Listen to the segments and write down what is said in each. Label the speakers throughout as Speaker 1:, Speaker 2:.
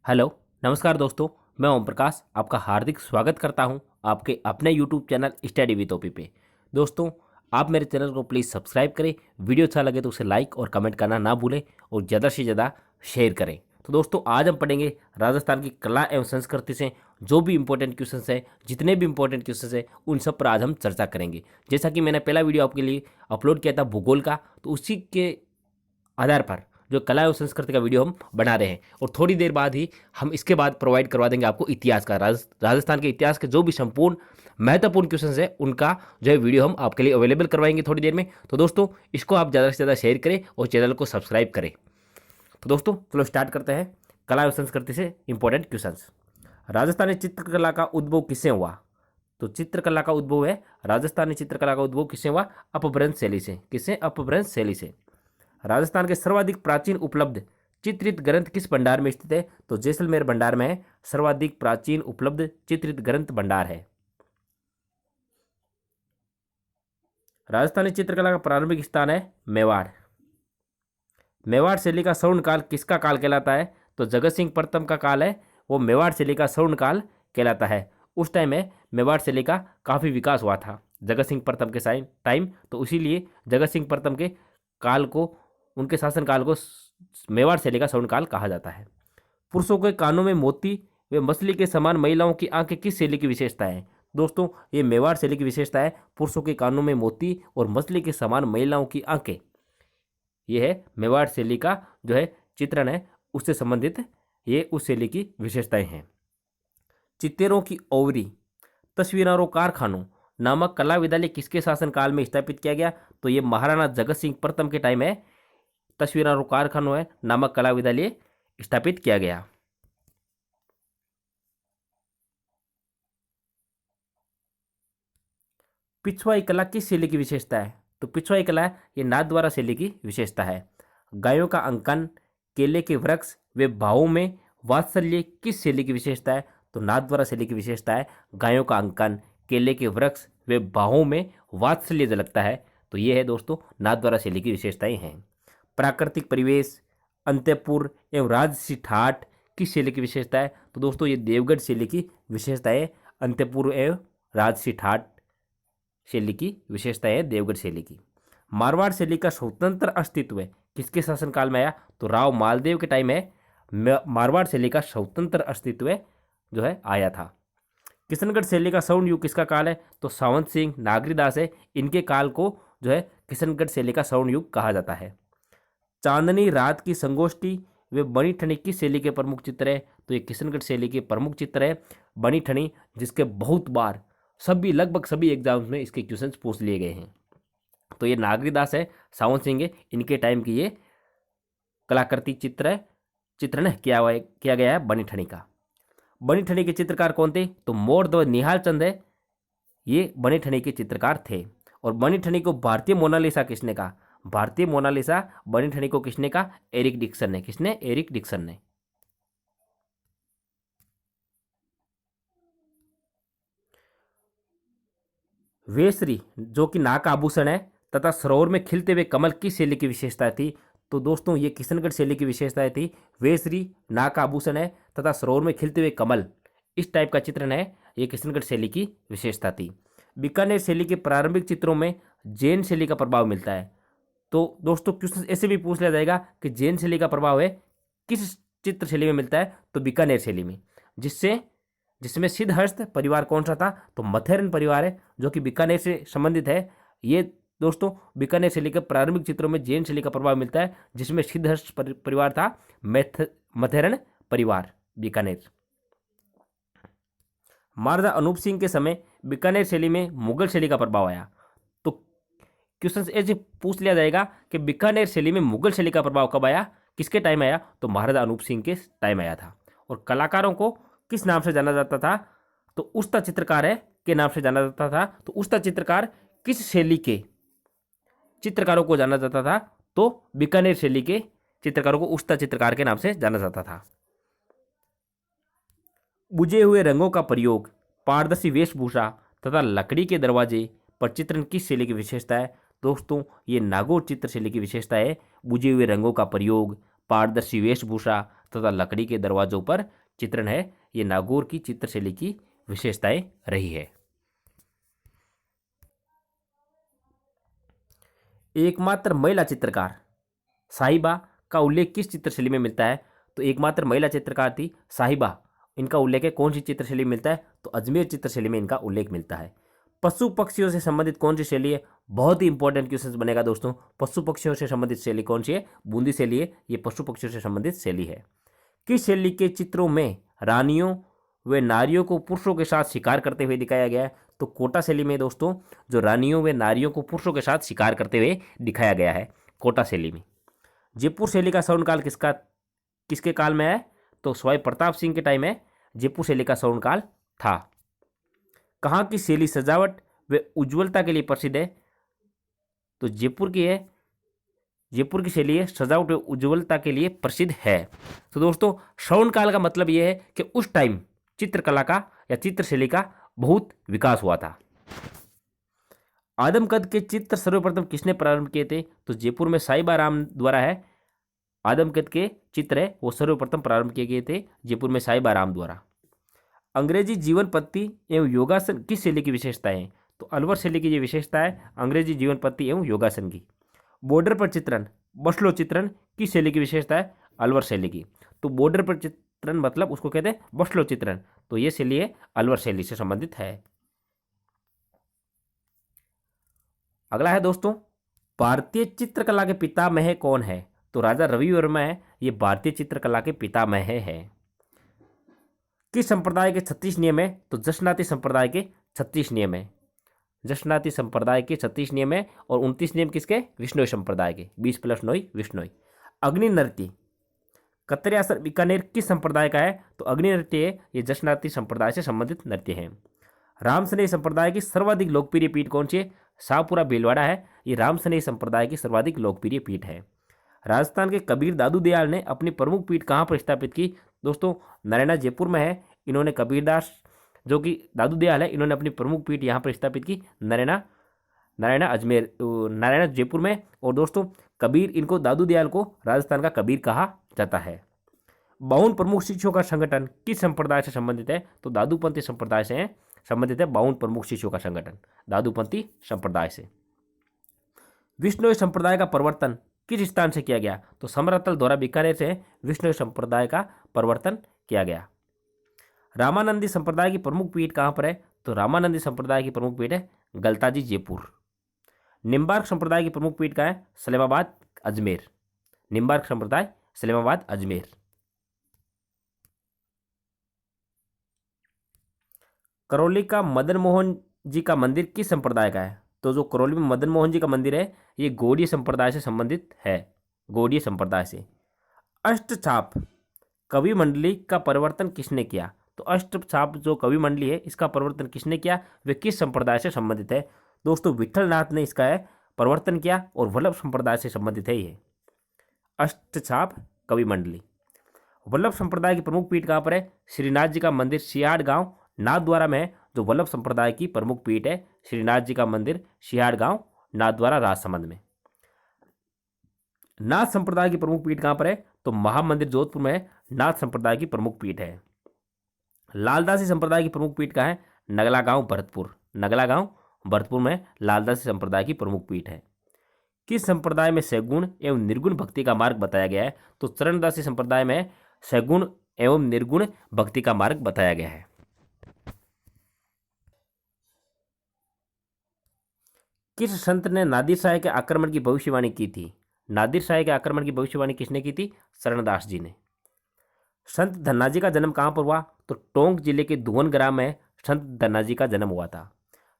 Speaker 1: Hello, नमस्कार दोस्तों। मैं ओम प्रकाश आपका हार्दिक स्वागत करता हूं आपके अपने YouTube channel study with OP पे। दोस्तों, आप मेरे चैनल को प्लीज़ सब्सक्राइब करें। वीडियो अच्छा लगे तो उसे लाइक और कमेंट करना ना भूलें और ज़्यादा से ज़्यादा शेयर करें। तो दोस्तों, आज हम पढ़ेंगे राजस्थान की कला एवं संस्कृति से जो भी इंपॉर्टेंट क्वेश्चन है, जितने भी इंपॉर्टेंट क्वेश्चन है उन सब पर आज हम चर्चा करेंगे। जैसा कि मैंने पहला वीडियो आपके लिए अपलोड किया था भूगोल का, तो उसी के आधार पर जो कला एवं संस्कृति का वीडियो हम बना रहे हैं और थोड़ी देर बाद ही हम इसके बाद प्रोवाइड करवा देंगे आपको इतिहास का। राजस्थान के इतिहास के जो भी संपूर्ण महत्वपूर्ण क्वेश्चन है उनका जो है वीडियो हम आपके लिए अवेलेबल करवाएंगे थोड़ी देर में। तो दोस्तों, इसको आप ज़्यादा से ज़्यादा शेयर करें और चैनल को सब्सक्राइब करें। तो दोस्तों, चलो स्टार्ट करते हैं कला एवं संस्कृति से इंपॉर्टेंट क्वेश्चन। राजस्थानी चित्रकला का उद्भव किससे हुआ? तो चित्रकला का उद्भव है, राजस्थानी चित्रकला का उद्भव किससे हुआ? अपभ्रंश शैली से। किससे? अपभ्रंश शैली से। राजस्थान के सर्वाधिक प्राचीन उपलब्ध चित्रित ग्रंथ किस भंडार में स्थित है? तो जैसलमेर भंडार में सर्वाधिक प्राचीन उपलब्ध चित्रित ग्रंथ भंडार है। राजस्थानी चित्रकला का प्रारंभिक स्थान है मेवाड़। मेवाड़ शैली का स्वर्ण काल किसका काल कहलाता है? तो जगत सिंह प्रथम का काल है, वो मेवाड़ शैली का स्वर्ण काल कहलाता है। उस टाइम में मेवाड़ शैली का काफ़ी विकास हुआ था जगत सिंह प्रथम के टाइम, तो इसीलिए जगत सिंह प्रथम के काल को, उनके शासनकाल को मेवाड़ शैली का स्वर्णकाल कहा जाता है। पुरुषों के कानों में मोती व मछली के समान महिलाओं की आंखें किस शैली की विशेषता है? दोस्तों, ये मेवाड़ शैली की विशेषता है। पुरुषों के कानों में मोती और मछली के समान महिलाओं की आंखें, ये है मेवाड़ शैली का जो है चित्रण है, उससे संबंधित ये उस शैली की विशेषताएं हैं। चित्तेरों की ओवरी तस्वीरों कारखानों नामक कला विद्यालय किसके शासनकाल में स्थापित किया गया? तो ये महाराणा जगत सिंह प्रथम के टाइम में तस्वीरों कारखानों है नामक कला विद्यालय स्थापित किया गया। पिछवाई कला किस शैली की विशेषता है? तो पिछवाई कला ये नाथद्वारा शैली की विशेषता है। गायों का अंकन, केले के वृक्ष व भावों में वात्सल्य किस शैली की विशेषता है? तो नाथद्वारा शैली की विशेषता है। गायों का अंकन, केले के वृक्ष व भावों में वात्सल्य झलकता है, तो ये है दोस्तों नाथद्वारा शैली की विशेषताएं हैं। प्राकृतिक परिवेश, अंत्यपुर एवं राजसी ठाठ किस शैली की विशेषता है? तो दोस्तों, ये देवगढ़ शैली की विशेषता है। अंत्यपुर एवं राजसी ठाठ शैली की विशेषता है देवगढ़ शैली की। मारवाड़ शैली का स्वतंत्र अस्तित्व किसके शासनकाल में आया? तो राव मालदेव के टाइम में मारवाड़ शैली का स्वतंत्र अस्तित्व जो है आया था। किशनगढ़ शैली का स्वर्ण युग किसका काल है? तो सावंत सिंह, नागरीदास है, इनके काल को जो है किशनगढ़ शैली का स्वर्ण युग कहा जाता है। चांदनी रात की संगोष्ठी वे बनी ठनी किस शैली के प्रमुख चित्र है? तो ये किशनगढ़ शैली के प्रमुख चित्र है बनी ठनी, जिसके बहुत बार लगभग सभी एग्जाम्स में इसके क्वेश्चंस पूछ लिए गए हैं। तो ये नागरीदास है, सावंत सिंह है, इनके टाइम की ये कलाकृति चित्रण किया गया है बनी ठनी का। बनी ठनी के चित्रकार कौन थे? तो मोरध्वज निहाल चंद है, ये बनी ठनी के चित्रकार थे। और बनी ठनी को भारतीय मोनालिसा किसने कहा? भारतीय मोनालिसा बनी ठनी को किसने कहा? एरिक डिक्सन ने। किसने? एरिक डिक्सन ने। वेसरी जो कि नाक आभूषण है तथा सरोवर में खिलते हुए कमल किस शैली की विशेषता थी? तो दोस्तों, ये किशनगढ़ शैली की विशेषताएं थी। वेसरी नाक आभूषण है तथा सरोवर में खिलते हुए कमल, इस टाइप का चित्रण है, ये किशनगढ़ शैली की विशेषता थी। बीकानेर शैली के प्रारंभिक चित्रों में जैन शैली का प्रभाव मिलता है। तो दोस्तों, क्वेश्चन ऐसे भी पूछ लिया जाएगा कि जैन शैली का प्रभाव है किस चित्र शैली में मिलता है? तो बीकानेर शैली में, जिसमें सिद्धहस्त परिवार कौन सा था? तो मथेरन परिवार है, जो कि बीकानेर से संबंधित है। ये दोस्तों बीकानेर शैली के प्रारंभिक चित्रों में जैन शैली का प्रभाव मिलता है, जिसमें सिद्धहस्त परिवार था, मथेरन परिवार, बीकानेर। महाराजा अनूप सिंह के समय बीकानेर शैली में मुगल शैली का प्रभाव आया। तो क्वेश्चन ऐसे पूछ लिया जाएगा कि बीकानेर शैली में मुगल शैली का प्रभाव कब आया, किसके टाइम आया? तो महाराजा अनूप सिंह के टाइम आया था। और कलाकारों को किस नाम से जाना जाता था? तो उस्ता चित्रकार है के नाम से जाना जाता था। तो उस्ता चित्रकार किस शैली के चित्रकारों को जाना जाता था? तो बीकानेर शैली के चित्रकारों को उस्ता चित्रकार के नाम से जाना जाता था। बुझे हुए रंगों का प्रयोग, पारदर्शी वेशभूषा तथा लकड़ी के दरवाजे पर चित्रण किस शैली की विशेषता है? दोस्तों, ये नागौर चित्र शैली की विशेषता है। बुझे हुए रंगों का प्रयोग, पारदर्शी वेशभूषा तथा लकड़ी के दरवाजों पर चित्रण है। ये नागौर की चित्रशैली की विशेषताएं रही है। एकमात्र महिला चित्रकार साहिबा का उल्लेख किस चित्रशैली में मिलता है? तो एकमात्र महिला चित्रकार थी साहिबा। इनका उल्लेख है कौन सी चित्रशैली में मिलता है? तो अजमेर चित्रशैली में इनका उल्लेख मिलता है। पशु पक्षियों से संबंधित कौन सी शैली है? बहुत ही इंपॉर्टेंट क्वेश्चन बनेगा दोस्तों। पशु पक्षियों से संबंधित शैली कौन सी है? बूंदी शैली है। ये पशु पक्षियों से संबंधित शैली है। किस शैली के चित्रों में रानियों व नारियों को पुरुषों के साथ शिकार करते हुए दिखाया गया है? तो कोटा शैली में दोस्तों जो रानियों व नारियों को पुरुषों के साथ शिकार करते हुए दिखाया गया है, कोटा शैली में। जयपुर शैली का स्वर्णकाल किसके काल में है? तो सवाई प्रताप सिंह के टाइम में जयपुर शैली का स्वर्णकाल था। कहाँ की शैली सजावट व उज्ज्वलता के लिए प्रसिद्ध है? तो जयपुर की शैली है सजावट व उज्ज्वलता के लिए प्रसिद्ध है। तो दोस्तों स्वर्णकाल का मतलब यह है कि उस टाइम चित्रकला का या चित्रशैली का बहुत विकास हुआ था। आदमकद के चित्र सर्वप्रथम किसने प्रारंभ किए थे? तो जयपुर में साहिबा राम द्वारा है। आदमकद के चित्र है वो सर्वप्रथम प्रारंभ किए गए थे जयपुर में साहिबा राम द्वारा। अंग्रेजी जीवन पद्धति एवं योगासन किस शैली की विशेषता है? तो अलवर शैली की ये विशेषता है अंग्रेजी जीवन पद्धति एवं योगासन की। बॉर्डर पर चित्रण बसलो चित्रण किस शैली की विशेषता है? अलवर शैली की। तो बॉर्डर पर चित्रण मतलब उसको कहते हैं बसलो चित्रण। तो ये शैली है अलवर शैली से संबंधित है। अगला है दोस्तों भारतीय चित्रकला के पितामह कौन है? तो राजा रवि वर्मा है। ये भारतीय चित्रकला के पितामह है। किस संप्रदाय के 36 नियम है? तो जशनाती संप्रदाय के 36 नियम है। जशनाती संप्रदाय के 36 नियम है और 29 नियम किसके? विश्नोई संप्रदाय के। 20 + 9 विश्नोई। अग्नि नृत्य कतरियासर बीकानेर किस संप्रदाय का है? तो अग्नि नृत्य ये जशनाती संप्रदाय से संबंधित नृत्य है। रामसनेही संप्रदाय की सर्वाधिक लोकप्रिय पीठ कौन सी है? शाहपुरा भीलवाड़ा है। ये रामसनेही संप्रदाय की सर्वाधिक लोकप्रिय पीठ है। राजस्थान के कबीर दादू दयाल ने अपनी प्रमुख पीठ कहाँ पर स्थापित की? दोस्तों नारायणा जयपुर में है। इन्होंने कबीरदास जो कि दादू दयाल है इन्होंने अपनी प्रमुख पीठ यहाँ पर स्थापित की नारायणा जयपुर में। और दोस्तों कबीर इनको दादू दयाल को राजस्थान का कबीर कहा जाता है। 52 प्रमुख शिष्यों का संगठन किस संप्रदाय से संबंधित है? तो दादूपंथी संप्रदाय से संबंधित है। 52 प्रमुख शिष्यों का संगठन दादूपंथी संप्रदाय से। विष्णोई संप्रदाय का प्रवर्तन किस स्थान से किया गया? तो समरतल द्वारा बीकानेर से विष्णोई संप्रदाय का प्रवर्तन किया गया। रामानंदी संप्रदाय की प्रमुख पीठ कहाँ पर है? तो रामानंदी संप्रदाय की प्रमुख पीठ है गलताजी जयपुर। निम्बार्क संप्रदाय की प्रमुख पीठ कहाँ है? सलेमाबाद अजमेर। निम्बार्क संप्रदाय सलेमाबाद अजमेर। करौली का मदन मोहन जी का मंदिर किस संप्रदाय का है? तो जो करौली में मदन मोहन जी का मंदिर है ये गौड़ीय संप्रदाय से संबंधित है। गौड़ीय संप्रदाय से। अष्टछाप कवि मंडली का परिवर्तन किसने किया? तो अष्टछाप जो कवि मंडली है इसका परिवर्तन किसने किया? वे किस संप्रदाय से संबंधित है? दोस्तों विठलनाथ ने इसका है परिवर्तन किया और वल्लभ संप्रदाय से संबंधित है ये अष्टछाप कवि मंडली। वल्लभ संप्रदाय की प्रमुख पीठ कहाँ पर है? श्रीनाथ जी का मंदिर सियाड़ गांव नाथद्वारा में है। जो वल्लभ संप्रदाय की प्रमुख पीठ है श्रीनाथ जी का मंदिर सियाड़ गांव नाथद्वारा राजसमंद में। नाथ संप्रदाय की प्रमुख पीठ कहाँ पर है? तो महामंदिर जोधपुर में है। नाथ संप्रदाय की प्रमुख पीठ है। लालदासी संप्रदाय की प्रमुख पीठ कहाँ है? नगला गांव भरतपुर। नगला गांव भरतपुर में लालदासी संप्रदाय की प्रमुख पीठ है। किस संप्रदाय में सगुण एवं निर्गुण भक्ति का मार्ग बताया गया है? तो चरणदासी संप्रदाय में सगुण एवं निर्गुण भक्ति का मार्ग बताया गया है। किस संत ने नादिर शाह के आक्रमण की भविष्यवाणी की थी? नादिर शाह के आक्रमण की भविष्यवाणी किसने की थी? शरणदास जी ने। संत धन्नाजी का जन्म कहाँ पर हुआ? तो टोंक जिले के धुवन ग्राम में संत धन्नाजी का जन्म हुआ था।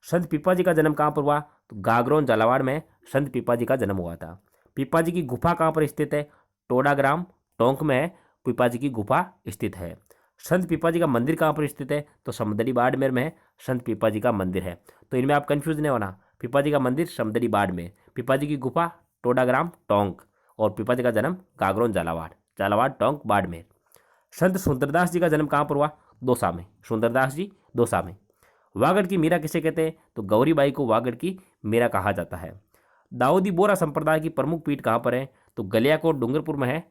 Speaker 1: संत पीपाजी का जन्म कहाँ पर हुआ? तो गागरोन झालावाड़ में संत पीपाजी का जन्म हुआ था। पीपाजी की गुफा कहाँ पर स्थित है? टोडा ग्राम टोंक में पीपाजी की गुफा स्थित है। संत पीपाजी का मंदिर कहाँ पर स्थित है? तो समदड़ी बाड़मेर में संत पीपाजी का मंदिर है। तो इनमें आप कंफ्यूज नहीं होना। पीपाजी का मंदिर समदड़ी बाड़मेर, पीपाजी की गुफा टोडा ग्राम टोंक और पीपाजी का जन्म गागरोन झालावाड़ टोंक बाड़मेर। संत सुंदरदास जी का जन्म कहाँ पर हुआ? दौसा में। सुंदरदास जी दौसा में। वागड़ की मीरा किसे कहते हैं? तो गौरीबाई को वागड़ की मीरा कहा जाता है। दाऊदी बोरा संप्रदाय की प्रमुख पीठ कहाँ पर है? तो गलियाकोट डूंगरपुर में है।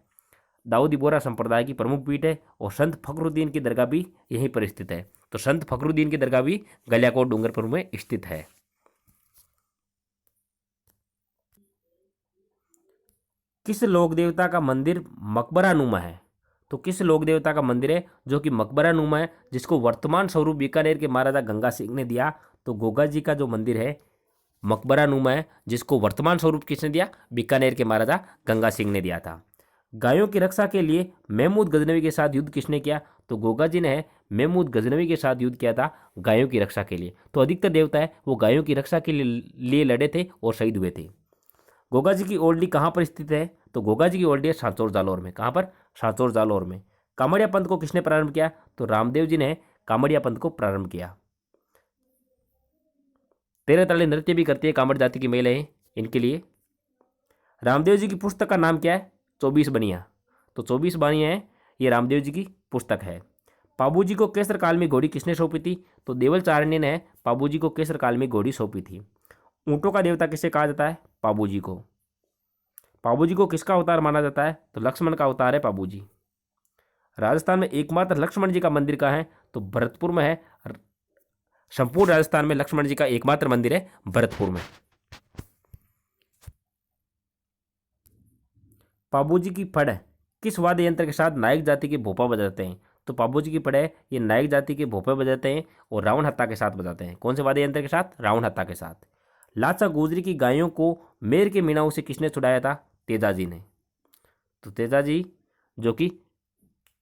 Speaker 1: दाऊदी बोहरा संप्रदाय की प्रमुख पीठ है और संत फखरुद्दीन की दरगाह भी यहीं पर स्थित है। तो संत फखरुद्दीन की दरगाह भी गलियाकोट डूंगरपुर में स्थित है। किस लोक देवता का मंदिर मकबरा नुमा है? तो किस लोक देवता का मंदिर है जो कि मकबरा नुमा है, जिसको वर्तमान स्वरूप बीकानेर के महाराजा गंगा सिंह ने दिया? तो गोगा जी का जो मंदिर है मकबरा नुमा है, जिसको वर्तमान स्वरूप किसने दिया? बीकानेर के महाराजा गंगा सिंह ने दिया था। गायों की रक्षा के लिए महमूद गजनवी के साथ युद्ध किसने किया? तो गोगा जी ने महमूद गजनवी के साथ युद्ध किया था गायों की रक्षा के लिए। तो अधिकतर देवता है वो गायों की रक्षा के लिए लड़े थे और शहीद हुए थे। गोगा जी की ओल्डी कहाँ पर स्थित है? तो गोगा जी की ओल्डी है सांचौर जालौर में। कहाँ पर? सांचौर जालौर में। कामड़िया पंथ को किसने प्रारंभ किया? तो रामदेव जी ने कामड़िया पंथ को प्रारंभ किया। 13 ताली नृत्य भी करती है कामड़ जाति की महिलाएं इनके लिए। रामदेव जी की पुस्तक का नाम क्या है? 24 बनिया। तो 24 बनिया है ये रामदेव जी की पुस्तक है। पाबू जी को केसर काल में घोड़ी किसने सौंपी थी? तो देवल चारण्य ने पाबू जी को केसर काल में घोड़ी सौंपी थी। ऊंटों का देवता किसे कहा जाता है? पाबू जी को। पाबू जी को किसका अवतार माना जाता है? तो लक्ष्मण का अवतार है पाबू जी। राजस्थान में एकमात्र लक्ष्मण जी का मंदिर कहाँ है? तो भरतपुर में है। संपूर्ण राजस्थान में लक्ष्मण जी का एकमात्र मंदिर है भरतपुर में। पाबू जी की फड़ किस वाद्य यंत्र के साथ नायक जाति के भोपा बजाते हैं? तो पाबू जी की फड़ है ये नायक जाति के भोपे बजाते हैं और रावण हत्ता के साथ बजाते हैं। कौन से वाद्य यंत्र के साथ? रावण हत्ता के साथ। लाचा गुजरी की गायों को मेर के मीणाओं से किसने छुड़ाया था? तेजाजी ने। तो तेजाजी जो कि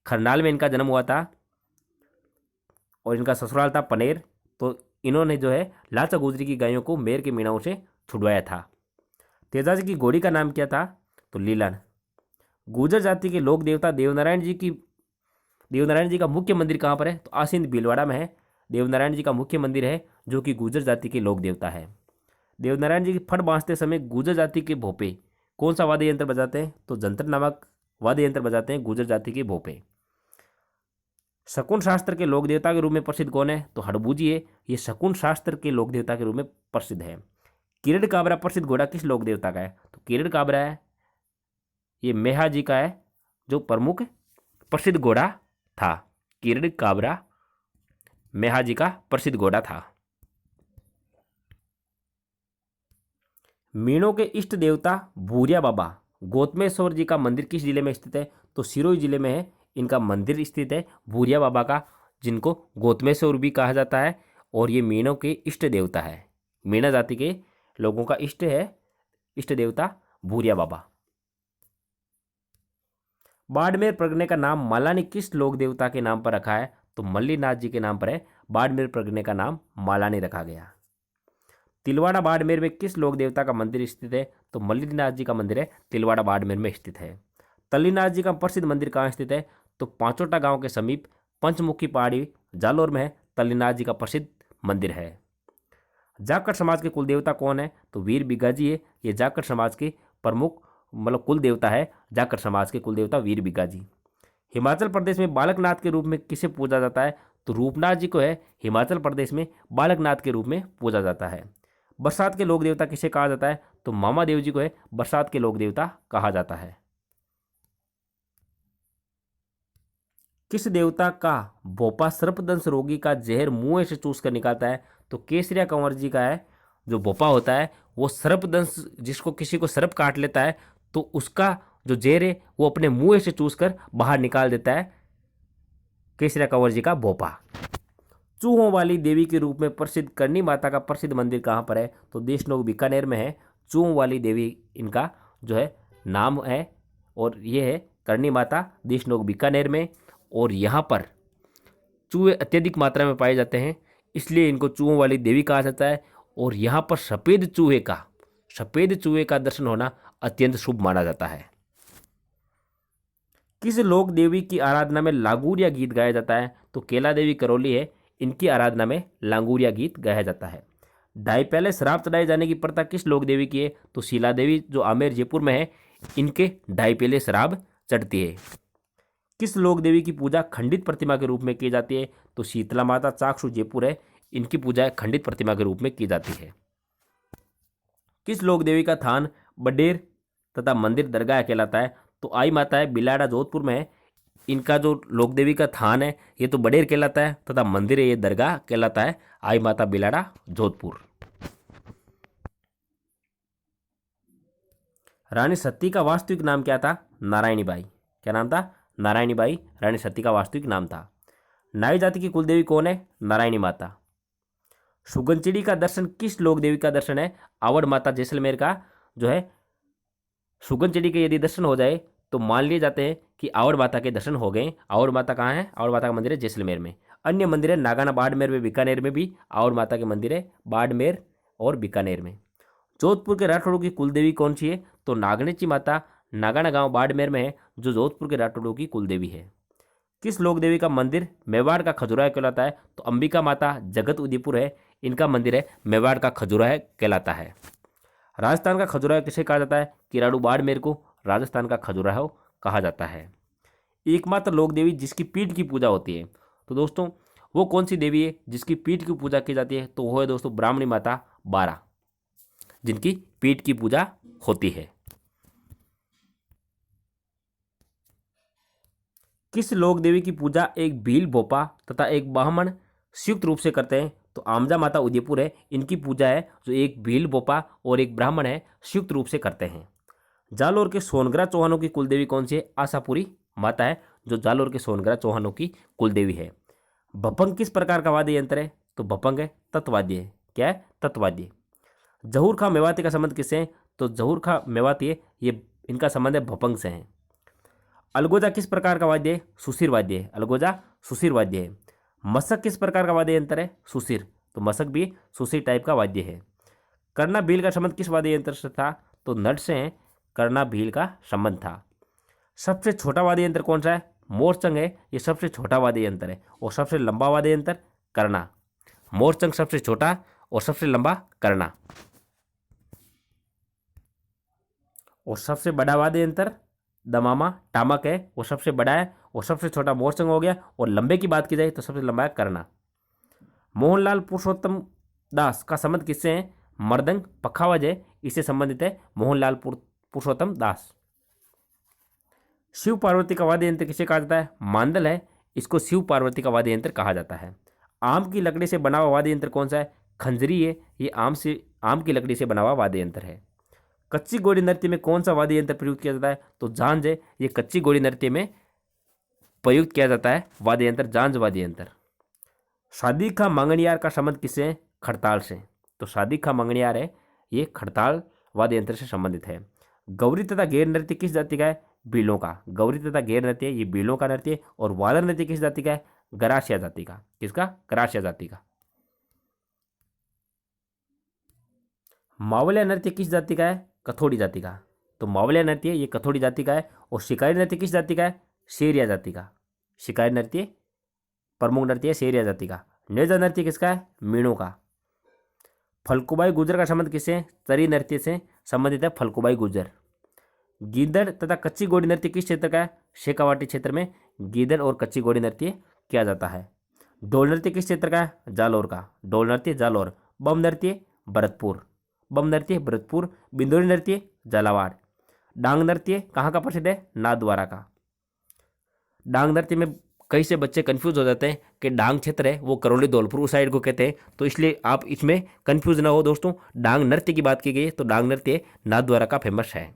Speaker 1: खरनाल में इनका जन्म हुआ था और इनका ससुराल था पनेर, तो इन्होंने जो है लाचा गुजरी की गायों को मेर के मीणाओं से छुड़वाया था। तेजाजी की घोड़ी का नाम क्या था? तो लीलन। गुर्जर जाति के लोक देवता देवनारायण जी का मुख्य मंदिर कहाँ पर है? तो आसिंद भीलवाड़ा में है। देवनारायण जी का मुख्य मंदिर है जो कि गुर्जर जाति के लोक देवता है। देवनारायण जी की फट बांधते समय गुर्जर जाति के भोपे कौन सा वाद्य यंत्र बजाते हैं? तो जंतर नामक वाद्य यंत्र बजाते हैं गुर्जर जाति के भोपे। शकुन शास्त्र के लोक देवता के रूप में प्रसिद्ध कौन है? तो हड़बू जी है। ये शकुन शास्त्र के लोक देवता के रूप में प्रसिद्ध है। किरण काबरा प्रसिद्ध घोड़ा किस लोक देवता का है? तो किरण काबरा है ये मेहा जी का है जो प्रमुख प्रसिद्ध घोड़ा था। किरण काबरा मेहा जी का प्रसिद्ध घोड़ा था। मीणों के इष्ट देवता भूरिया बाबा गौतमेश्वर जी का मंदिर किस जिले में स्थित है? तो सिरोही जिले में है इनका मंदिर स्थित है भूरिया बाबा का, जिनको गौतमेश्वर भी कहा जाता है और ये मीणों के इष्ट देवता है। मीणा जाति के लोगों का इष्ट देवता भूरिया बाबा। बाड़मेर परगने का नाम मालानी किस लोक देवता के नाम पर रखा है? तो मल्लीनाथ जी के नाम पर है बाड़मेर परगने का नाम मालानी रखा गया। तिलवाड़ा बाड़मेर में किस लोक देवता का मंदिर स्थित है? तो मल्लीनाथ जी का मंदिर है तिलवाड़ा बाड़मेर में स्थित है। तल्लीनाथ जी का प्रसिद्ध मंदिर कहाँ स्थित है? तो पांचोटा गांव के समीप पंचमुखी पहाड़ी जालौर में है तल्लीनाथ जी का प्रसिद्ध मंदिर है। जाखड़ समाज के कुल देवता कौन है? तो वीर बिगाजी है। ये जाखड़ समाज के प्रमुख कुल देवता है जाखड़ समाज के कुल देवता वीर बिगाजी। हिमाचल प्रदेश में बालकनाथ के रूप में किसे पूजा जाता है? तो रूपनाथ जी को है हिमाचल प्रदेश में बालकनाथ के रूप में पूजा जाता है। बरसात के लोक देवता किसे कहा जाता है? तो मामा देव जी को है बरसात के लोक देवता कहा जाता है। किस देवता का भोपा सर्पदंश रोगी का जहर मुंह से चूस कर निकालता है? तो केसरिया कंवर जी का है जो भोपा होता है वो सर्पदंश, जिसको किसी को सर्प काट लेता है तो उसका जो जहर है वो अपने मुंह से चूस कर बाहर निकाल देता है केसरिया कंवर जी का भोपा। चूहों वाली देवी के रूप में प्रसिद्ध करनी माता का प्रसिद्ध मंदिर कहाँ पर है? तो देशनोक बीकानेर में है। चूहों वाली देवी इनका जो है नाम है और ये है करनी माता देशनोक बीकानेर में। और यहाँ पर चूहे अत्यधिक मात्रा में पाए जाते हैं इसलिए इनको चूहों वाली देवी कहा जाता है। और यहाँ पर सफ़ेद चूहे का दर्शन होना अत्यंत शुभ माना जाता है। किस लोक देवी की आराधना में लांगूरिया गीत गाया जाता है? तो केला देवी करौली है इनकी आराधना में लांगूरिया गीत गाया जाता है। ढाई पहले शराब चढ़ाए जाने की प्रथा किस लोक देवी की है? तो शीला देवी जो आमेर जयपुर में है इनके ढाई पहले शराब चढ़ती है। किस लोक देवी की पूजा खंडित प्रतिमा के रूप में की जाती है? तो शीतला माता चाकसू जयपुर है इनकी पूजा खंडित प्रतिमा के रूप में की जाती है। किस लोक देवी का थान बडेर तथा मंदिर दरगाह कहलाता है? तो आई माता है बिलाड़ा जोधपुर में है। इनका जो लोक देवी का थान है ये तो बडेर कहलाता है तथा मंदिर है ये दरगाह कहलाता है आई माता बिलाड़ा जोधपुर। रानी सती का वास्तविक नाम क्या था? नारायणी बाई। क्या नाम था? नारायणी बाई रानी सती का वास्तविक नाम था। नाई जाति की कुलदेवी कौन है? नारायणी माता। सुगनचिड़ी का दर्शन किस लोक देवी का दर्शन है? आवड़ माता जैसलमेर का जो है सुगनचिड़ी के यदि दर्शन हो जाए तो मान लिए जाते हैं कि आवड़ माता के दर्शन हो गए। आवड़ माता कहाँ है? आवड़ माता का मंदिर है जैसलमेर में। अन्य मंदिर है नागाना बाड़मेर में, बीकानेर में भी आवड़ माता के मंदिर है बाड़मेर और बीकानेर में। जोधपुर के राठौड़ों की कुलदेवी कौन सी है? तो नागनेची माता नागाना गांव बाड़मेर में है जो जोधपुर के राठौड़ों की कुलदेवी है। किस लोक देवी का मंदिर मेवाड़ का खजुराहो कहलाता है? तो अंबिका माता जगत उदयपुर है, इनका मंदिर है मेवाड़ का खजुराहो कहलाता है। राजस्थान का खजुराहो किसे कहा जाता है? किराड़ू बाड़मेर को राजस्थान का खजुराहो कहा जाता है। एकमात्र लोक देवी जिसकी पीठ की पूजा होती है, तो दोस्तों वो कौन सी देवी है जिसकी पीठ की पूजा की जाती है? तो वो है दोस्तों ब्राह्मणी माता बारा, जिनकी पीठ की पूजा होती है। किस लोक देवी की पूजा एक भील भोपा तथा एक ब्राह्मण संयुक्त रूप से करते हैं? तो आमजा माता उदयपुर है, इनकी पूजा है जो एक भील भोपा और एक ब्राह्मण है संयुक्त रूप से करते हैं। जालोर के सोनग्रा चौहानों की कुलदेवी कौन सी है? आशापुरी माता है जो जालोर के सोनग्रा चौहानों की कुलदेवी है। भपंग किस प्रकार का वाद्य यंत्र है? तो भपंग है तत्वाद्य है। क्या है? तत्वाद्य। जहूर खां मेवाती का संबंध किससे है? तो जहूर खां मेवाती है ये इनका संबंध है भपंग से है। अलगोजा किस प्रकार का वाद्य है? सुशिर वाद्य है। अलगोजा सुशिर वाद्य है। मशक किस प्रकार का वाद्य यंत्र है? सुशिर, तो मशक भी सुशिर टाइप का वाद्य है। कर्णा भील का संबंध किस वाद्य यंत्र से था? तो नट से है कर्णा भील का संबंध था। सबसे छोटा वाद्य यंत्र कौन सा है? मोरचंग है, ये सबसे छोटा वाद्य यंत्र है। और सबसे लंबा वाद्य यंत्र कर्णा। मोरचंग सबसे छोटा और सबसे लंबा कर्णा। और सबसे बड़ा वाद्य यंत्र दमामा टामक है, वो सबसे बड़ा है। और सबसे छोटा मोरचंग हो गया। और लंबे की बात की जाए तो सबसे लंबा है कर्णा। मोहनलाल पुरुषोत्तम दास का संबंध किससे है? मर्दंग पखावज है, इससे संबंधित है मोहनलाल पुरुषोत्तम दास। शिव पार्वती का वाद्य यंत्र किसे कहा जाता है? मांदल है, इसको शिव पार्वती का वाद्य यंत्र कहा जाता है। आम की लकड़ी से बना हुआ वाद्य यंत्र कौन सा है? खंजरी है, ये आम की लकड़ी से बना हुआ वाद्य यंत्र है। कच्ची घोड़ी नृत्य में कौन सा वाद्य यंत्र प्रयुक्त किया जाता है? तो झांझ है, ये कच्ची घोड़ी नृत्य में प्रयुक्त किया जाता है वाद्य यंत्र झांझ वाद्य यंत्र। शादी का मंगनियार का संबंध किससे है? खड़ताल से, तो शादी का मंगनियार है ये खड़ताल वाद्य यंत्र से संबंधित है। गौरी तथा गैर नृत्य किस जाति का है? भीलों का। गौरी तथा गैर नृत्य ये भीलों का नृत्य। और वादर नृत्य किस जाति का है? गरासिया जाति का। किसका? गरासिया जाति का। मावलिया नृत्य किस जाति का है? कथोड़ी जाति का। तो मावलिया नृत्य ये कथोड़ी जाति का है। और शिकारी नृत्य किस जाति का है? शेरिया जाति का। शिकारी नृत्य प्रमुख नृत्य है शेरिया जाति का। नेजा नृत्य किसका है? मीणों का। फलकुबाई गुजर का संबंध किससे है? तरी नृत्य से संबंधित है फलकुबाई गुजर। गीदड़ तथा कच्ची घोड़ी नृत्य किस क्षेत्र का है? शेखावाटी क्षेत्र में गीदड़ और कच्ची घोड़ी नृत्य किया जाता है। ढोल नृत्य किस क्षेत्र का है? जालोर का। ढोल नृत्य जालोर। बम नृत्य भरतपुर। बम नृत्य भरतपुर। बिंदोरी नृत्य झालावाड़। डांग नृत्य कहाँ का प्रसिद्ध है? नाथद्वारा का। डांग नृत्य में कई से बच्चे कंफ्यूज हो जाते हैं कि डांग क्षेत्र है वो करौली धौलपुर साइड को कहते हैं, तो इसलिए आप इसमें कंफ्यूज ना हो दोस्तों। डांग नृत्य की बात की गई तो डांग नृत्य नाथद्वारा का फेमस है।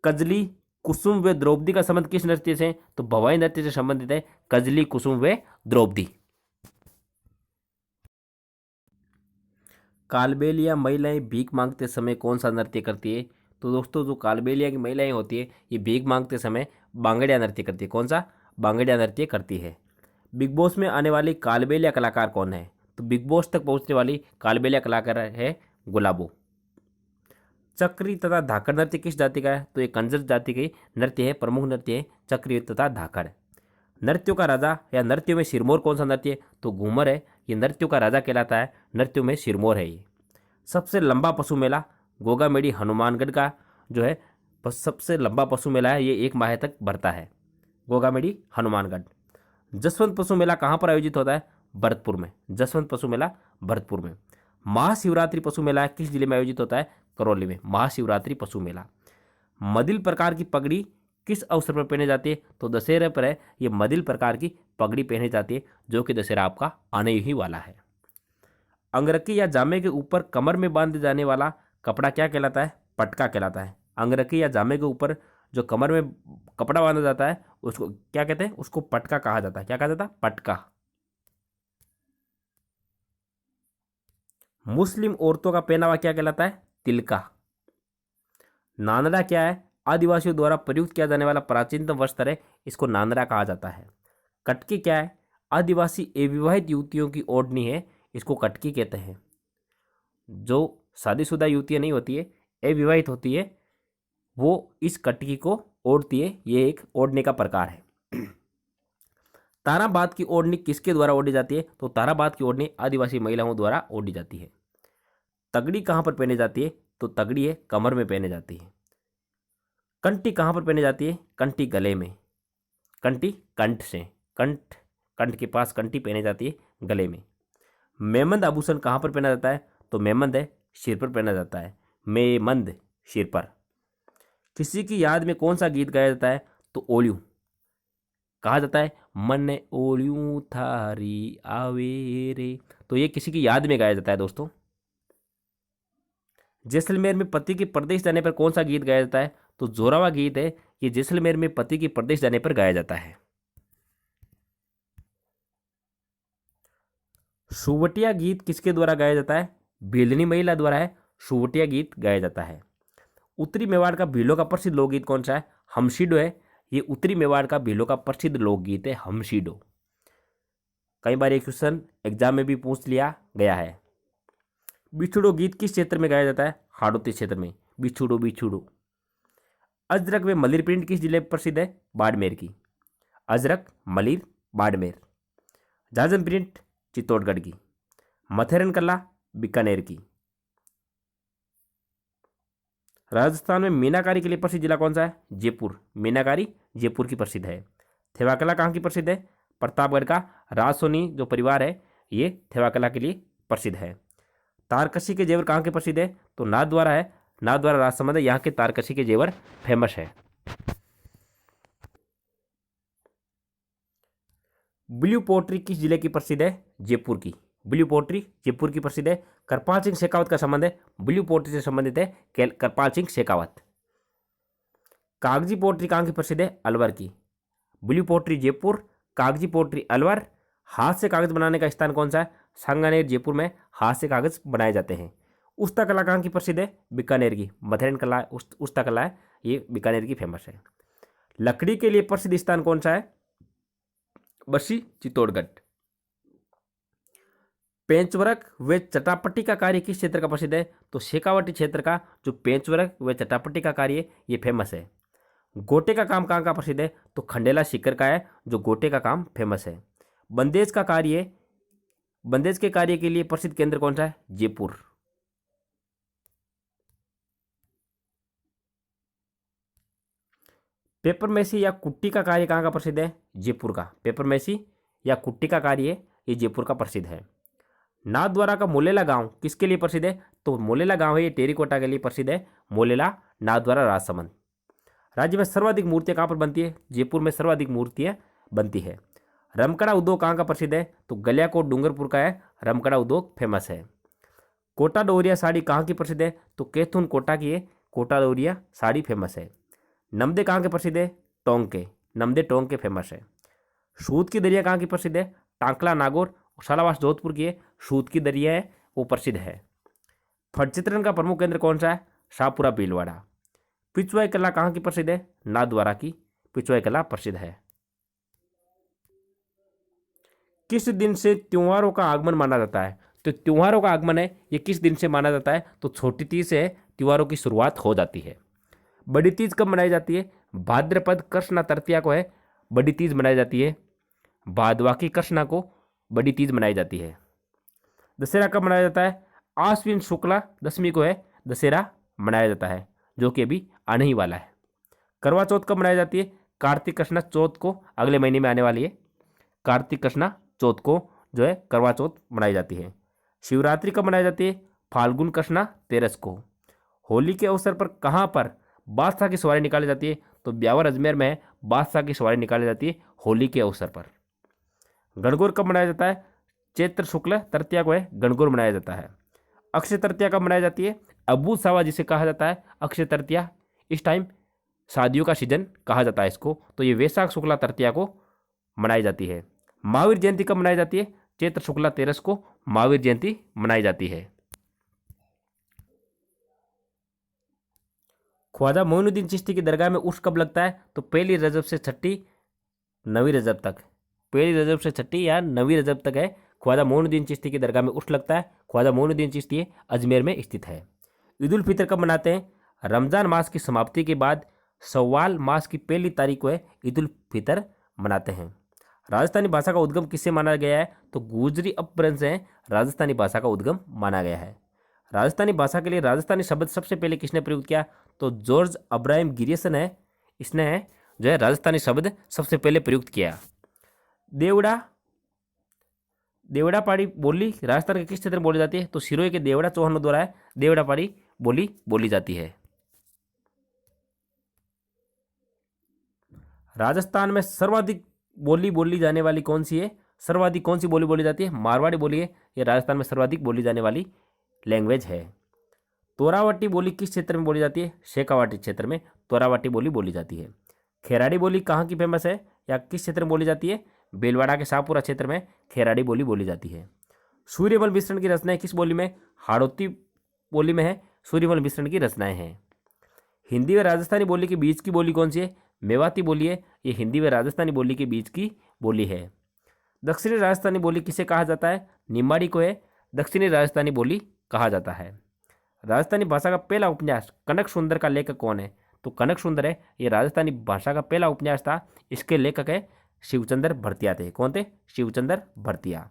Speaker 1: कजली कुसुम व द्रौपदी का संबंध किस नृत्य से? तो भवाई नृत्य से संबंधित है कजली कुसुम व द्रौपदी। कालबेलिया महिलाएं भीख मांगते समय कौन सा नृत्य करती है? तो दोस्तों जो कालबेलिया की महिलाएं होती है ये भीख मांगते समय बांगड़िया नृत्य करती है। कौन सा? बांगड़िया नृत्य करती है। बिग बॉस में आने वाली कालबेलिया कलाकार कौन है? तो बिग बॉस तक पहुंचने वाली कालबेलिया कलाकार है गुलाबो। चक्री तथा धाकड़ नृत्य किस जाति का है? तो ये कंजर जाति की नृत्य है, प्रमुख नृत्य है चक्री तथा धाकड़। नृत्यों का राजा या नृत्यों में सिरमौर कौन सा नृत्य है? तो घूमर है, ये नृत्यों का राजा कहलाता है। नृत्यों में सिरमौर है ये। सबसे लंबा पशु मेला गोगामेडी हनुमानगढ़ का जो है सबसे लंबा पशु मेला है, ये 1 माह तक भरता है गोगामेडी हनुमानगढ़। जसवंत पशु मेला कहाँ पर आयोजित होता है? भरतपुर में। जसवंत पशु मेला भरतपुर में। महाशिवरात्रि पशु मेला किस जिले में आयोजित होता है? करौली में। महाशिवरात्रि पशु मेला। मदिल प्रकार की पगड़ी किस अवसर पर पहने जाती है? तो दशहरे पर है ये मदिल प्रकार की पगड़ी पहनी जाती है, जो कि दशहरा आपका आने ही वाला है। अंगरखी या जामे के ऊपर कमर में बांधे जाने वाला कपड़ा क्या कहलाता है? पटका कहलाता है। अंगरखी या जामे के ऊपर जो कमर में कपड़ा बांधा जाता है उसको क्या कहते हैं? उसको पटका कहा जाता है। क्या कहा जाता है? पटका। मुस्लिम औरतों का पहनावा क्या कहलाता है? तिलका। नानरा क्या है? आदिवासियों द्वारा प्रयुक्त किया जाने वाला प्राचीनतम वस्त्र है, इसको नानरा कहा जाता है। कटकी क्या है? आदिवासी अविवाहित युवतियों की ओढ़नी है, इसको कटकी कहते हैं। जो शादीशुदा युवतियाँ नहीं होती है, अविवाहित होती है, वो इस कटकी को ओढ़ती है। ये एक ओढ़ने का प्रकार है। ताराबाद की ओढ़नी किसके द्वारा ओढ़ी जाती है? तो ताराबाद की ओढ़नी आदिवासी महिलाओं द्वारा ओढ़ी जाती है। तगड़ी कहाँ पर पहनी जाती है? तो तगड़ी है कमर में पहने जाती है। कंठी कहाँ पर पहनी जाती है? कंठी गले में। कंठी कंठ से, कंठ के पास कंठी पहनी जाती है गले में। मेमंद आभूषण कहाँ पर पहना जाता है? तो मेमंद है सिर पर पहना जाता है। मेमंद सिर पर। किसी की याद में कौन सा गीत गाया जाता है? तो ओलियूं कहा जाता है। मन ओलियूं थारी आवे रे, तो ये किसी की याद में गाया जाता है दोस्तों। जैसलमेर में पति के प्रदेश जाने पर कौन सा गीत गाया जाता है? तो जोरावा गीत है, ये जैसलमेर में पति के प्रदेश जाने पर गाया जाता है। सुवटिया गीत किसके द्वारा गाया जाता है? भीलनी महिला द्वारा है सुवटिया गीत गाया जाता है। उत्तरी मेवाड़ का भीलों का प्रसिद्ध लोकगीत कौन सा है? हमशीडो है। ये उत्तरी मेवाड़ का भीलों का प्रसिद्ध लोकगीत है हमशीडो। कई बार एक क्वेश्चन एग्जाम में भी पूछ लिया गया है। बिछुड़ो गीत किस क्षेत्र में गाया जाता है? हाड़ौती क्षेत्र में। बिछुड़ो बिछुड़ो। अजरक व मलिर प्रिंट किस जिले में प्रसिद्ध है? बाड़मेर की। अजरक, मलिर, बाड़मेर। जाजम प्रिंट चित्तौड़गढ़ की। मथेरन कला बीकानेर की। राजस्थान में मीनाकारी के लिए प्रसिद्ध जिला कौन सा है? जयपुर। मीनाकारी जयपुर की प्रसिद्ध है। थेवाकला कहाँ की प्रसिद्ध है? प्रतापगढ़ का राजसोनी जो परिवार है ये थेवाकला के लिए प्रसिद्ध है। तारकशी के जेवर कहाँ के प्रसिद्ध है? तो नाथद्वारा है। नाथद्वारा राजसमंद है, यहाँ के तारकशी के जेवर फेमस है। ब्लू पोट्री किस जिले की प्रसिद्ध है? जयपुर की। ब्लू पोट्री जयपुर की प्रसिद्ध है। कृपाल सिंह शेखावत का संबंध है ब्लू पोट्री से संबंधित है कृपाल सिंह शेखावत। कागजी पोट्री कहाँ की प्रसिद्ध है? अलवर की। ब्लू पोट्री जयपुर, कागजी पोट्री अलवर। हाथ से कागज बनाने का स्थान कौन सा है? सांगानेर जयपुर में हाथ से कागज बनाए जाते हैं। उस्ता कला कहाँ की प्रसिद्ध है? बीकानेर की। मथेरन कला उस्ता कला है, ये बीकानेर की फेमस है। लकड़ी के लिए प्रसिद्ध स्थान कौन सा है? बस्सी चित्तौड़गढ़। पेंचवर्क व चटापट्टी का कार्य किस क्षेत्र का प्रसिद्ध है? तो शेखावटी क्षेत्र का जो पेंचवर्क व चटापट्टी का कार्य ये फेमस है। गोटे का काम कहाँ का प्रसिद्ध है? तो खंडेला सीकर का है जो गोटे का काम फेमस है। बंदेज का कार्य, बंदेज के कार्य के लिए प्रसिद्ध केंद्र कौन सा है? जयपुर। पेपर मैसी या कुट्टी का कार्य कहाँ का प्रसिद्ध है? जयपुर का। पेपर मैसी या कुट्टी का कार्य ये जयपुर का प्रसिद्ध है। नाथद्वारा का मोलेला गांव किसके लिए प्रसिद्ध है? तो मोलेला गांव है ये टेरिकोटा के लिए प्रसिद्ध है। मोलेला, नाथद्वारा, राजसमंद। राज्य में सर्वाधिक मूर्तियां कहाँ पर बनती है? जयपुर में सर्वाधिक मूर्तियां बनती है। रमकड़ा उद्योग कहाँ का प्रसिद्ध है? तो गलियाकोट डूंगरपुर का है रमकड़ा उद्योग फेमस है। कोटा डोरिया साड़ी कहाँ की प्रसिद्ध है? तो कैथून कोटा की है कोटा डोरिया साड़ी फेमस है। नमदे कहाँ के प्रसिद्ध है? टोंक के। नमदे टोंक के फेमस है। सूत की दरिया कहाँ की प्रसिद्ध है? टांकला नागौर शालावास जोधपुर की है सूत की दरिया है वो प्रसिद्ध है। फटचित्रण का प्रमुख केंद्र कौन सा है? शाहपुरा भीलवाड़ा। पिछवाई कला कहाँ की प्रसिद्ध है? नाथद्वारा की पिछवाई कला प्रसिद्ध है। किस दिन से त्योहारों का आगमन माना जाता है? तो त्योहारों का आगमन है ये किस दिन से माना जाता है? तो छोटी तीज से त्योहारों की शुरुआत हो जाती है। बड़ी तीज कब मनाई जाती है? भाद्रपद कृष्णा तृतीया को है बड़ी तीज मनाई जाती है। भादवा की कृष्णा को बड़ी तीज मनाई जाती है। दशहरा कब मनाया जाता है? आश्विन शुक्ला दशमी को है दशहरा मनाया जाता है जो कि अभी आने ही वाला है। करवा चौथ कब मनाई जाती है? कार्तिक कृष्णा चौथ को अगले महीने में आने वाली है। कार्तिक कृष्णा चौथ को जो है करवा चौथ मनाई जाती है। शिवरात्रि कब मनाई जाती है? फाल्गुन कृष्णा 13 को। होली के अवसर पर कहाँ पर बादशाह की सवारी निकाली जाती है, तो ब्यावर अजमेर में बादशाह की सवारी निकाली जाती है होली के अवसर पर। गणगौर कब मनाया जाता है? चैत्र शुक्ल तृतीया को है गणगौर मनाया जाता है। अक्षय तृतीया कब मनाई जाती है? अबू सावा जिसे कहा जाता है अक्षय तृतीया, इस टाइम शादियों का सीजन कहा जाता है इसको, तो ये वैशाख शुक्ला तृतीया को मनाई जाती है। महावीर जयंती कब मनाई जाती है? चैत्र शुक्ला 13 को महावीर जयंती मनाई जाती है। ख्वाजा मोइनुद्दीन चिश्ती की दरगाह में उर्स कब लगता है? तो पहली रजब से छठी 9वीं रजब तक, पहली रजब से छठी या 9वीं रजब तक है ख्वाजा मोइनुद्दीन चिश्ती की दरगाह में उर्स लगता है। ख्वाजा मोइनुद्दीन चिश्ती अजमेर में स्थित है। ईद उल फितर कब मनाते हैं? रमजान मास की समाप्ति के बाद शव्वाल मास की पहली तारीख को है ईद उल फितर मनाते हैं। राजस्थानी भाषा का उद्गम किससे माना गया है? तो गुजरी अपभ्रंश से राजस्थानी भाषा का उद्गम माना गया है। राजस्थानी भाषा के लिए राजस्थानी शब्द सबसे पहले किसने प्रयुक्त किया? तो जॉर्ज अब्राहम गिरियसन है, इसने जो है राजस्थानी शब्द सबसे पहले प्रयुक्त किया। देवड़ा पाड़ी बोली राजस्थान के किस क्षेत्र में बोली जाती है? तो सिरोही के देवड़ा चौहानों द्वारा देवड़ा पाड़ी बोली जाती है। राजस्थान में सर्वाधिक बोली जाने वाली कौन सी है? सर्वाधिक कौन सी बोली जाती है? मारवाड़ी बोली है, ये राजस्थान में सर्वाधिक बोली जाने वाली लैंग्वेज है। तोरावटी बोली किस क्षेत्र में बोली जाती है? शेखावाटी क्षेत्र में तोरावटी बोली जाती है। खेराड़ी बोली कहाँ की फेमस है या किस क्षेत्र में बोली जाती है? बेलवाड़ा के शाहपुरा क्षेत्र में खेराड़ी बोली जाती है। सूर्यमल मिश्रण की रचनाएं किस बोली में? हाड़ौती बोली में है सूर्यमल मिश्रण की रचनाएं हैं। हिंदी व राजस्थानी बोली के बीच की बोली कौन सी है? मेवाती बोली है, ये हिंदी व राजस्थानी बोली के बीच की बोली है। दक्षिणी राजस्थानी बोली किसे कहा जाता है? निमाड़ी को है दक्षिणी राजस्थानी बोली कहा जाता है। राजस्थानी भाषा का पहला उपन्यास कनक सुंदर का लेखक कौन है? तो कनक सुंदर है, ये राजस्थानी भाषा का पहला उपन्यास था, इसके लेखक है शिवचंद्र भरतिया थे। कौन थे? शिवचंद्र भरतिया।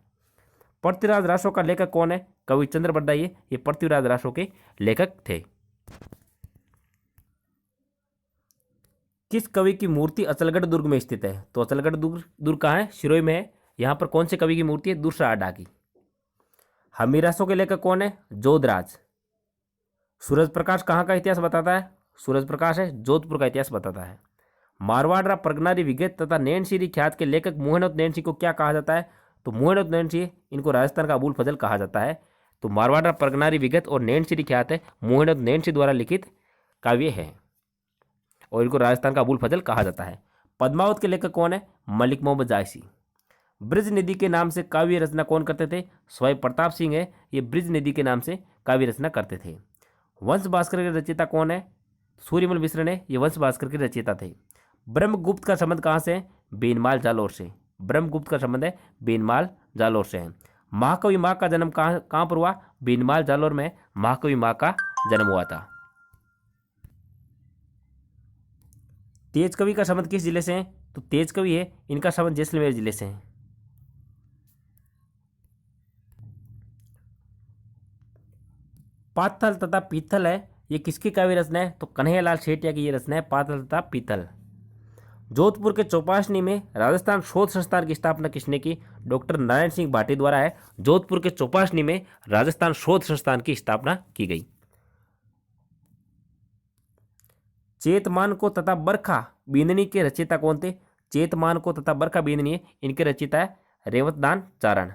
Speaker 1: पृथ्वीराज रासो का लेखक कौन है? कविचंद्र बरदाई, ये पृथ्वीराज रासो के लेखक थे। किस कवि की मूर्ति अचलगढ़ दुर्ग में स्थित है? तो अचलगढ़ दुर्ग कहाँ है? सिरोही में है। यहाँ पर कौन से कवि की मूर्ति है? दूसरा आडा की। हमीरासों के लेखक कौन है? जोधराज। सूरज प्रकाश कहाँ का इतिहास बताता है? सूरज प्रकाश है जोधपुर का इतिहास बताता है। मारवाड़ परगनारी विगत तथा नैनसिरी ख्यात के लेखक मोहनत नैनसी को क्या कहा जाता है? तो मोहनत नैनसी इनको राजस्थान का अबुल फजल कहा जाता है। तो मारवाड़ परगनारी विगत और नैनसिरी ख्यात है मोहनत नैनसी द्वारा लिखित काव्य है और इनको राजस्थान का अबुल फजल कहा जाता है। पद्मावत के लेखक कौन है? मलिक मोहम्मद जायसी। ब्रिज निधि के नाम से काव्य रचना कौन करते थे? स्वयं प्रताप सिंह है, ये ब्रिज निधि के नाम से काव्य रचना करते थे। वंश भास्कर के रचयिता कौन है? सूर्यमल मिश्र है, ये वंश भास्कर के रचयिता थे। ब्रह्मगुप्त का संबंध कहाँ से है? बेनमाल जालौर से। ब्रह्मगुप्त का संबंध है बेनमाल जालौर से है। महाकवि माँ का जन्म कहाँ पर हुआ? बेनमाल जालौर में महाकवि माँ का जन्म हुआ था। तेज कवि का संबंध किस जिले से है? तो तेज कवि है, इनका संबंध जैसलमेर जिले से है। पाथल तथा पीथल है, ये किसकी काव्य रचना है? तो कन्हैयालाल शेटिया की ये रचना है पाथल तथा पीथल। जोधपुर के चौपासनी में राजस्थान शोध संस्थान की स्थापना किसने की? डॉक्टर नारायण सिंह भाटी द्वारा है। जोधपुर के चौपासनी में राजस्थान शोध संस्थान की स्थापना की गई। चेतमान को तथा बरखा बींदनी के रचयिता कौन थे? चेतमान को तथा बरखा बींदनी इनके रचयिता है रेवतदान चारण।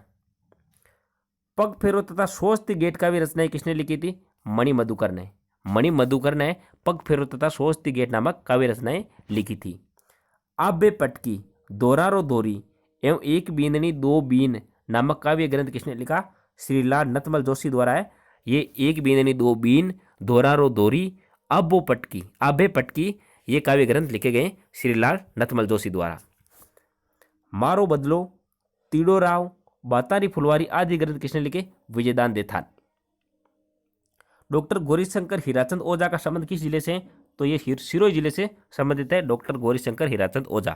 Speaker 1: पग फेरो तथा स्वस्ति गेट का भी रचनाएं किसने लिखी थी? मणि मधुकर ने। मणि मधुकर ने पग फेरो तथा स्वस्ति गेट नामक काव्य रचनाएं लिखी थी। आबे पटकी, दोरारो दोरी एवं एक बींदनी दो बीन नामक काव्य ग्रंथ किसने लिखा? श्रीलाल नतमल जोशी द्वारा है। ये एक बींदनी दो बीन, दोरारो दोरी, आबे पटकी ये काव्य ग्रंथ लिखे गए श्रीलाल नतमल जोशी द्वारा। मारो बदलो, तीडो राव, बातारी फुलवारी आदि ग्रंथ किसने लिखे? विजयदान देथान। डॉक्टर गौरीशंकर हीराचंद ओझा का संबंध किस जिले से है? तो ये सिरोही जिले से संबंधित है डॉक्टर गौरीशंकर हीराचंद ओझा।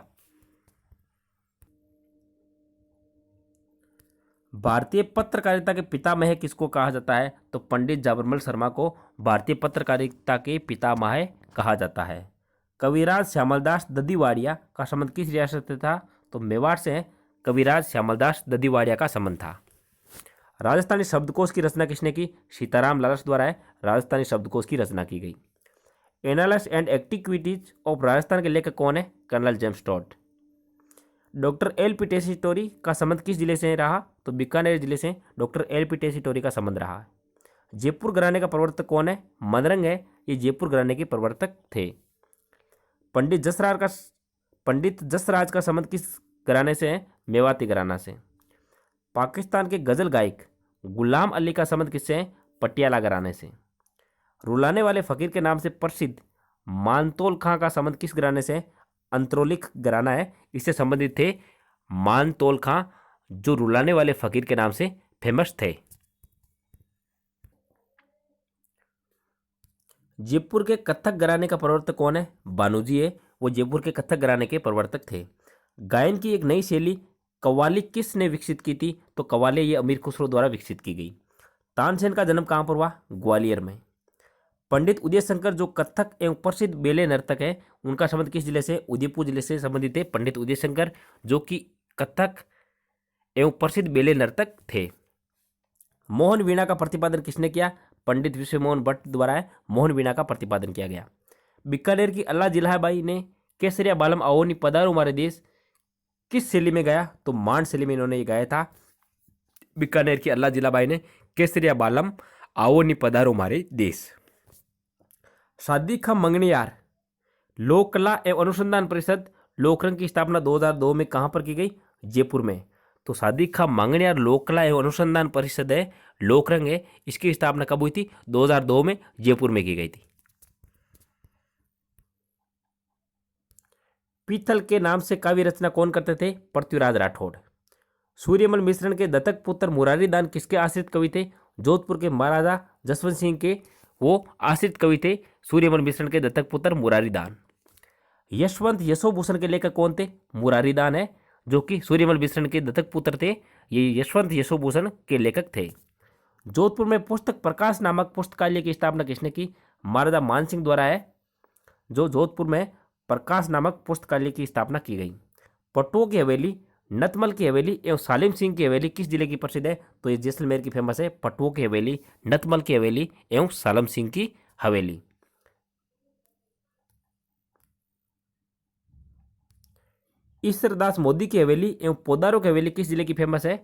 Speaker 1: भारतीय पत्रकारिता के पितामह किसको कहा जाता है? तो पंडित जाबरमल शर्मा को भारतीय पत्रकारिता के पितामह कहा जाता है। कविराज श्यामलदास ददीवाड़िया का संबंध किस रियासत से था? तो मेवाड़ से है कविराज श्यामलदास ददीवाड़िया का संबंध था। राजस्थानी शब्दकोश की रचना किसने की? सीताराम लारस द्वारा है राजस्थानी शब्दकोश की रचना की गई। Analysis and activities of Rajasthan के लेखक कौन है? Colonel James Tod. Doctor L P Tessitori का संबंध किस जिले से रहा? तो बीकानेर जिले से डॉक्टर एल पी टेसीटोरी का संबंध रहा है। जयपुर घराने का प्रवर्तक कौन है? मदरंग है, ये जयपुर घराने के प्रवर्तक थे। पंडित जसराज का संबंध किस घराने से है? मेवाती घराना से। पाकिस्तान के गजल गायक गुलाम अली का संबंध किससे है? पटियाला घराने से। रुलाने वाले फकीर के नाम से प्रसिद्ध मानतोल खां का संबंध किस घराने से है? अंतरोलिक घराना है, इससे संबंधित थे मानतोल खां, जो रुलाने वाले फकीर के नाम से फेमस थे। जयपुर के कथक घराने का प्रवर्तक कौन है? बानूजी है, वो जयपुर के कथक घराने के प्रवर्तक थे। गायन की एक नई शैली कव्वाली किसने विकसित की थी? तो कव्वाली ये अमीर खुसरो द्वारा विकसित की गई। तानसेन का जन्म कहाँ पर हुआ? ग्वालियर में। पंडित उदय शंकर जो कथक एवं प्रसिद्ध बेले नर्तक है, उनका संबंध किस जिले से? उदयपुर जिले से संबंधित है पंडित उदय शंकर, जो कि कथक एवं प्रसिद्ध बेले नर्तक थे। मोहन वीणा का प्रतिपादन किसने किया? पंडित विश्व मोहन भट्ट द्वारा मोहन वीणा का प्रतिपादन किया गया। बीकानेर की अल्लाह जिलाबाई ने केसरिया बालम आओनी पधारो हमारे देश किस शैली में गाया? तो मांड शैली में इन्होंने ये गाया था। बीकानेर की अल्लाह जिलाबाई ने केसरिया बालम आओनी पधारो हमारे देश। सादिक खां मंगनियार लोक कला एवं अनुसंधान परिषद लोकरंग की स्थापना 2002 में कहां पर की गई? जयपुर में। तो सादिक खां मंगनियार लोक कला एवं अनुसंधान परिषद है, लोकरंग है, इसकी स्थापना कब हुई थी? 2002 में जयपुर में की गई थी। पीथल के नाम से काव्य रचना कौन करते थे? पृथ्वीराज राठौड़। सूर्यमल मिश्रण के दत्तक पुत्र मुरारी दान किसके आश्रित कवि थे? जोधपुर के महाराजा जसवंत सिंह के वो आश्रित कवि थे, सूर्यमल मिश्रण के दत्तक पुत्र मुरारी दान। यशवंत यशोभूषण के लेखक कौन थे? मुरारी दान है, जो कि सूर्यमल मिश्रण के दत्तक पुत्र थे। ये यशवंत यशोभूषण के लेखक थे। जोधपुर में पुस्तक प्रकाश नामक पुस्तकालय की स्थापना किसने की? महाराजा मानसिंह द्वारा है, जो जोधपुर में प्रकाश नामक पुस्तकालय की स्थापना की गई। पट्टुओं की हवेली, नतमल की हवेली एवं सालिम सिंह की हवेली किस जिले की प्रसिद्ध है? तो ये जैसलमेर की फेमस है। पट्टुओं की हवेली, नतमल की हवेली एवं सालिम सिंह की हवेली। ईश्वरदास मोदी की हवेली एवं पोदारो की हवेली किस जिले की फेमस है?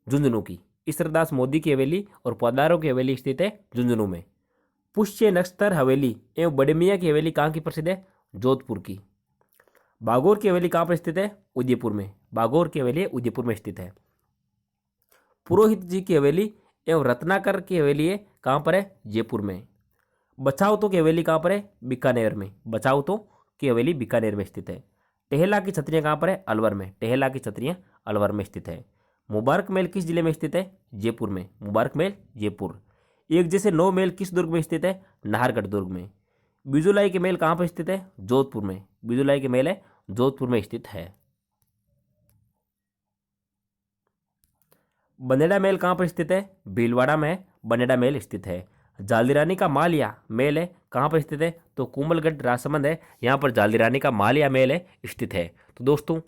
Speaker 1: झुंझुनू की। ईश्वरदास मोदी की हवेली और पोदारो की हवेली स्थित है झुंझुनू में। पुष्य नक्षत्र हवेली एवं बड़े मियाँ की हवेली कहाँ की प्रसिद्ध है? जोधपुर की। बागौर की हवेली कहाँ पर स्थित है? उदयपुर में। बागौर की हवेली उदयपुर में स्थित है। पुरोहित जी की हवेली एवं रत्नाकर की हवेली है कहाँ पर है? जयपुर में। बचावतो की हवेली कहाँ पर है? बीकानेर में। बचावतो की हवेली बीकानेर में स्थित है। टेहला की छतरियाँ कहाँ पर है? अलवर में। टेहला की छतरियाँ अलवर में स्थित है। मुबारक महल किस जिले में स्थित है? जयपुर में। मुबारक महल जयपुर। एक जैसे 9 महल किस दुर्ग में स्थित है? नाहरगढ़ दुर्ग में। बिजुलाई के महल कहाँ पर स्थित है? जोधपुर में। बिजुलाई के महल है जोधपुर में स्थित है। बनेड़ा महल कहाँ पर स्थित है? भीलवाड़ा में बनेड़ा महल स्थित है। जालदी का मालिया महल है कहाँ पर स्थित है? तो कुंभलगढ़ राजसमंद है, यहाँ पर जालदी का मालिया महल है स्थित है। तो दोस्तों,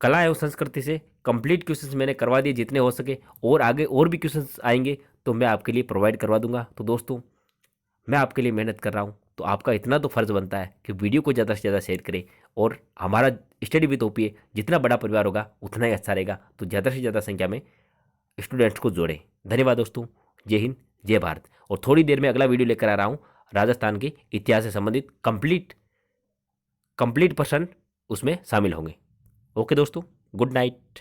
Speaker 1: कला एवं संस्कृति से कंप्लीट क्वेश्चंस मैंने करवा दिए जितने हो सके, और आगे और भी क्वेश्चंस आएंगे तो मैं आपके लिए प्रोवाइड करवा दूंगा। तो दोस्तों, मैं आपके लिए मेहनत कर रहा हूँ, तो आपका इतना तो फर्ज बनता है कि वीडियो को ज़्यादा से ज़्यादा शेयर करें, और हमारा स्टडी विद ओपी जितना बड़ा परिवार होगा उतना ही अच्छा रहेगा। तो ज़्यादा से ज़्यादा संख्या में स्टूडेंट्स को जोड़ें। धन्यवाद दोस्तों। जय हिंद, जय भारत। और थोड़ी देर में अगला वीडियो लेकर आ रहा हूँ राजस्थान के इतिहास से संबंधित कंप्लीट पर्सन उसमें शामिल होंगे। ओके दोस्तों, गुड नाइट।